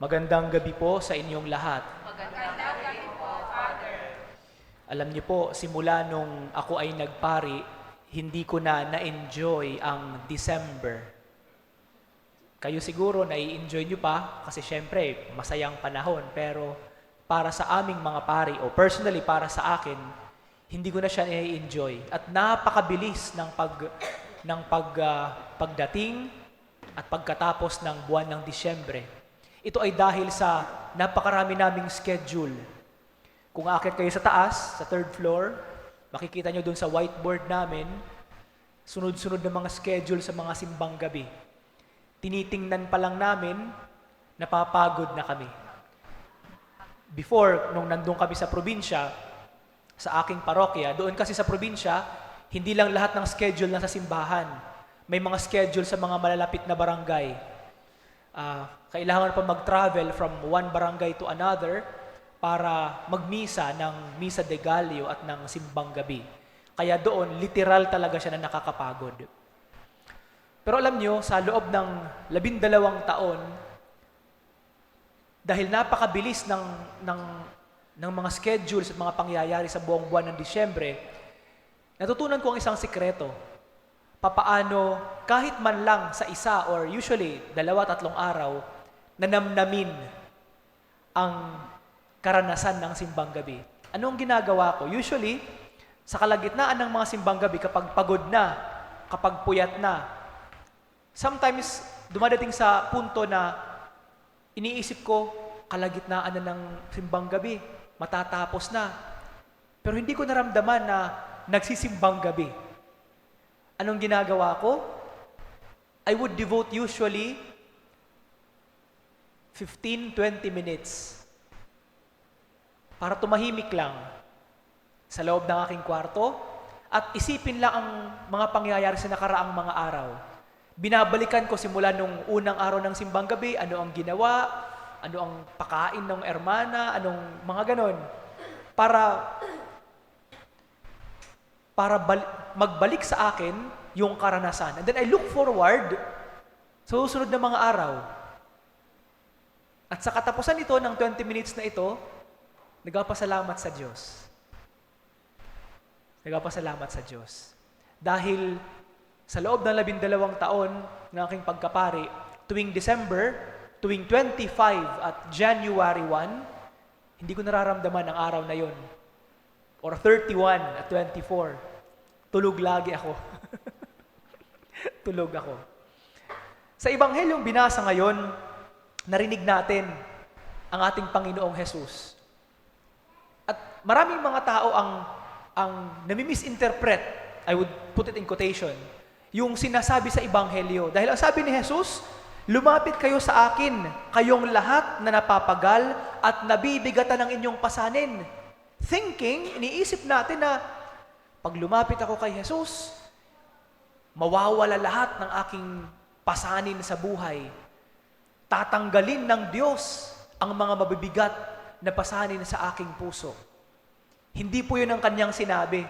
Magandang gabi po sa inyong lahat. Magandang gabi po, Father. Alam niyo po, simula nung ako ay nagpari, hindi ko na-enjoy ang December. Kayo siguro nai-enjoy niyo pa kasi syempre masayang panahon, pero para sa aming mga pari o personally para sa akin, hindi ko na siya nai-enjoy. At napakabilis pagdating at pagkatapos ng buwan ng Disyembre. Ito ay dahil sa napakarami naming schedule. Kung aakyat kayo sa taas, sa third floor, makikita nyo dun sa whiteboard namin, sunod-sunod na mga schedule sa mga simbang gabi. Tinitingnan pa lang namin, napapagod na kami. Before, nung nandun kami sa probinsya, sa aking parokya, doon kasi sa probinsya, hindi lang lahat ng schedule nasa simbahan. May mga schedule sa mga malalapit na barangay. Kailangan pa mag-travel from one barangay to another para magmisa ng Misa de Gallo at ng Simbang Gabi. Kaya doon, literal talaga siya na nakakapagod. Pero alam nyo, sa loob ng 12 taon, dahil napakabilis ng mga schedules at mga pangyayari sa buong buwan ng Disyembre, natutunan ko ang isang sikreto. Papaano kahit man lang sa isa or usually 2-3 araw, nanamnamin ang karanasan ng simbang gabi. Ano ang ginagawa ko? Usually, sa kalagitnaan ng mga simbang gabi, kapag pagod na, kapag puyat na, sometimes dumadating sa punto na iniisip ko, kalagitnaan na ng simbang gabi, matatapos na. Pero hindi ko naramdaman na nagsisimbang gabi. Anong ginagawa ko? I would devote usually 15-20 minutes para tumahimik lang sa loob ng aking kwarto at isipin lang ang mga pangyayari sa nakaraang mga araw. Binabalikan ko simula nung unang araw ng simbang gabi, ano ang ginawa, ano ang pakain ng ermana, anong mga ganon. Para magbalik sa akin yung karanasan. And then I look forward sa susunod na mga araw. At sa katapusan nito ng 20 minutes na ito, nagpapasalamat sa Diyos. Nagpapasalamat sa Diyos. Dahil sa loob ng 12 taon ng aking pagkapari, tuwing December, tuwing 25 at January 1, hindi ko nararamdaman ang araw na yon. Or 31 at 24. Tulog lagi ako. Tulog ako. Sa Ebanghelyong binasa ngayon, narinig natin ang ating Panginoong Jesus. At maraming mga tao ang nami-misinterpret, I would put it in quotation, yung sinasabi sa Ebanghelyo. Dahil ang sabi ni Jesus, lumapit kayo sa akin, kayong lahat na napapagal at nabibigatan ng inyong pasanin. Thinking, iniisip natin na pag lumapit ako kay Jesus, mawawala lahat ng aking pasanin sa buhay. Tatanggalin ng Diyos ang mga mabibigat na pasanin sa aking puso. Hindi po yun ang kanyang sinabi.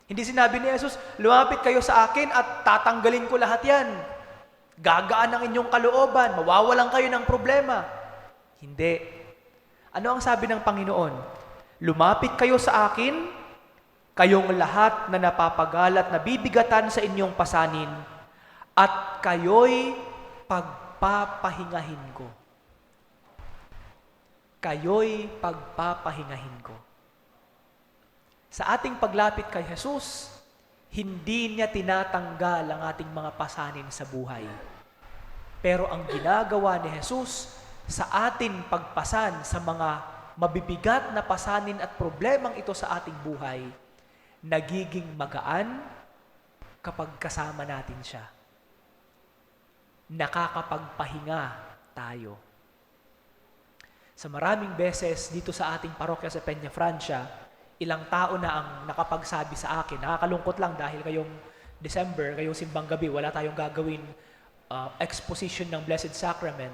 Hindi sinabi ni Jesus, lumapit kayo sa akin at tatanggalin ko lahat yan. Gagaan ang inyong kalooban, mawawalan kayo ng problema. Hindi. Ano ang sabi ng Panginoon? Lumapit kayo sa akin, kayong lahat na napapagal at nabibigatan sa inyong pasanin, at kayo'y pagpapahingahin ko. Kayo'y pagpapahingahin ko. Sa ating paglapit kay Jesus, hindi niya tinatanggal ang ating mga pasanin sa buhay. Pero ang ginagawa ni Jesus sa ating pagpasan sa mga mabibigat na pasanin at problemang ito sa ating buhay, nagiging magaan kapag kasama natin siya. Nakakapagpahinga tayo. Sa maraming beses dito sa ating parokya sa Peñafrancia, ilang tao na ang nakapagsabi sa akin, nakakalungkot lang dahil ngayong December, ngayong simbang gabi, wala tayong gagawin exposition ng Blessed Sacrament.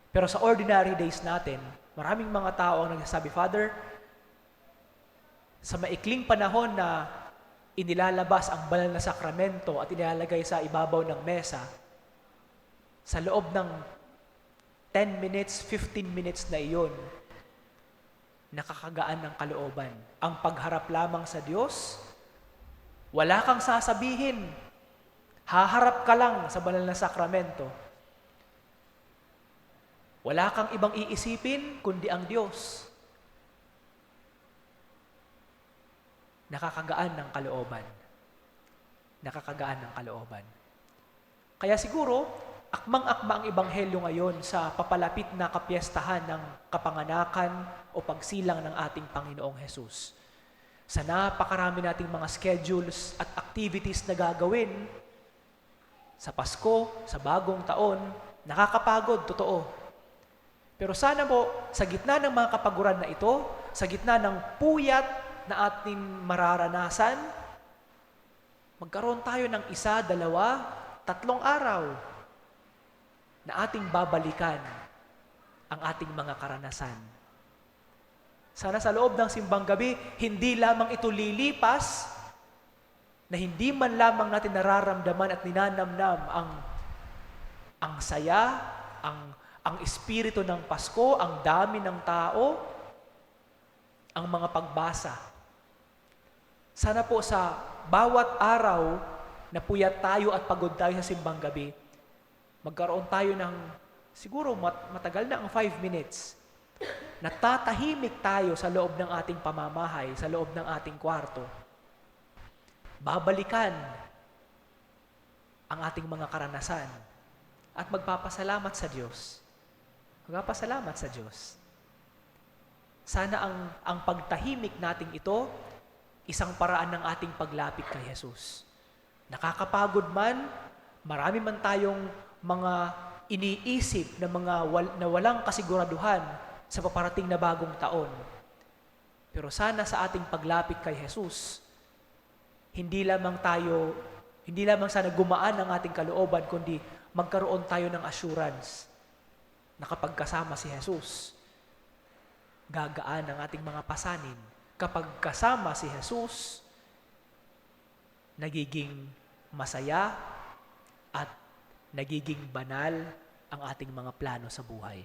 Pero sa ordinary days natin, maraming mga tao ang nagsasabi, Father, sa maikling panahon na inilalabas ang banal na sakramento at inilalagay sa ibabaw ng mesa, sa loob ng 10 minutes, 15 minutes na iyon, nakakagaan ng kalooban. Ang pagharap lamang sa Diyos, wala kang sasabihin. Haharap ka lang sa banal na sakramento. Wala kang ibang iisipin kundi ang Diyos. Nakakagaan ng kalooban. Nakakagaan ng kalooban. Kaya siguro, akmang-akma ang Ebanghelyo ngayon sa papalapit na kapiyastahan ng kapanganakan o pagsilang ng ating Panginoong Hesus. Sa napakarami nating mga schedules at activities na gagawin, sa Pasko, sa bagong taon, nakakapagod, totoo. Pero sana po, sa gitna ng mga kapaguran na ito, sa gitna ng puyat na ating mararanasan, magkaroon tayo ng 1, 2, 3 araw na ating babalikan ang ating mga karanasan. Sana sa loob ng simbang gabi, hindi lamang ito lilipas, na hindi man lamang natin nararamdaman at ninanamnam ang saya, ang espiritu ng Pasko, ang dami ng tao, ang mga pagbasa. Sana po sa bawat araw na puyat tayo at pagod tayo sa simbang gabi, magkaroon tayo ng, siguro matagal na ang 5 minutes, natatahimik tayo sa loob ng ating pamamahay, sa loob ng ating kwarto. Babalikan ang ating mga karanasan at magpapasalamat sa Diyos. Magpapasalamat sa Diyos. Sana ang pagtahimik nating ito, isang paraan ng ating paglapit kay Jesus. Nakakapagod man, marami man tayong mga iniisip na na walang kasiguraduhan sa paparating na bagong taon. Pero sana sa ating paglapit kay Jesus, hindi lamang sana gumaan ang ating kalooban, kundi magkaroon tayo ng assurance na kapag kasama si Jesus, gagaan ang ating mga pasanin. Kapag kasama si Jesus, nagiging masaya at nagiging banal ang ating mga plano sa buhay.